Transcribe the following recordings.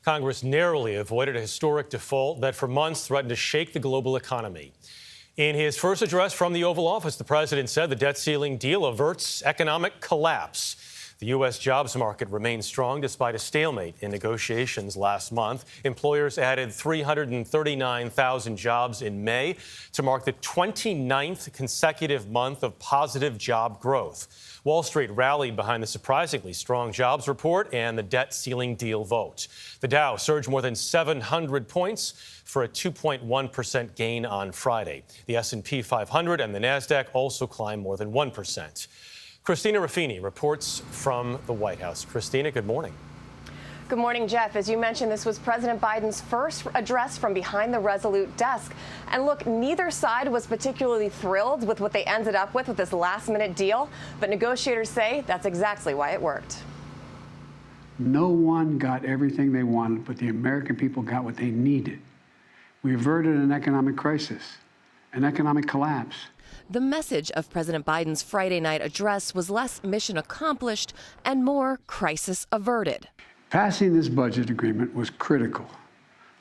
Congress narrowly avoided a historic default that for months threatened to shake the global economy. In his first address from the Oval Office, the president said the debt ceiling deal averts economic collapse. The U.S. jobs market remains strong despite a stalemate in negotiations last month. Employers added 339,000 jobs in May to mark the 29th consecutive month of positive job growth. Wall Street rallied behind the surprisingly strong jobs report and the debt ceiling deal vote. The Dow surged more than 700 points for a 2.1% gain on Friday. The S&P 500 and the Nasdaq also climbed more than 1%. Christina Ruffini reports from the White House. Christina, good morning. Good morning, Jeff. As you mentioned, this was President Biden's first address from behind the Resolute desk. And look, neither side was particularly thrilled with what they ended up with this last-minute deal. But negotiators say that's exactly why it worked. No one got everything they wanted, but the American people got what they needed. We averted an economic crisis, an economic collapse. The message of President Biden's Friday night address was less mission accomplished and more crisis averted. Passing this budget agreement was critical.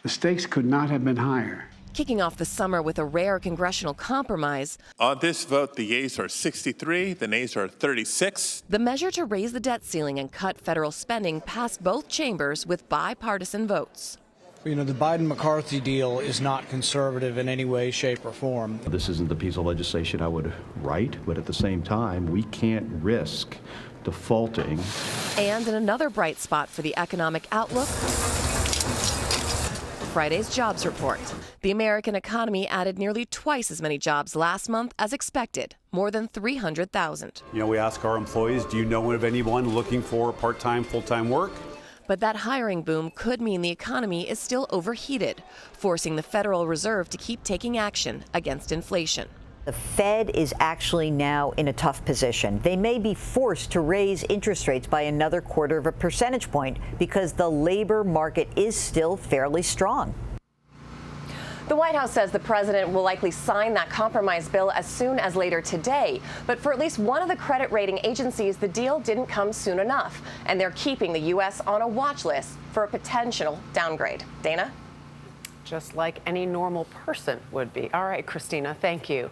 The stakes could not have been higher. Kicking off the summer with a rare congressional compromise. On this vote, the yeas are 63, the nays are 36. The measure to raise the debt ceiling and cut federal spending passed both chambers with bipartisan votes. You know, the Biden-McCarthy deal is not conservative in any way, shape, or form. This isn't the piece of legislation I would write, but at the same time, we can't risk defaulting. And in another bright spot for the economic outlook, Friday's jobs report. The American economy added nearly twice as many jobs last month as expected, more than 300,000. You know, we ask our employees, do you know of anyone looking for part-time, full-time work? But that hiring boom could mean the economy is still overheated, forcing the Federal Reserve to keep taking action against inflation. The Fed is actually now in a tough position. They may be forced to raise interest rates by another 1/4 percentage point because the labor market is still fairly strong. The White House says the president will likely sign that compromise bill as soon as later today. But for at least one of the credit rating agencies, the deal didn't come soon enough. And they're keeping the U.S. on a watch list for a potential downgrade. Dana? Just like any normal person would be. All right, Christina, thank you.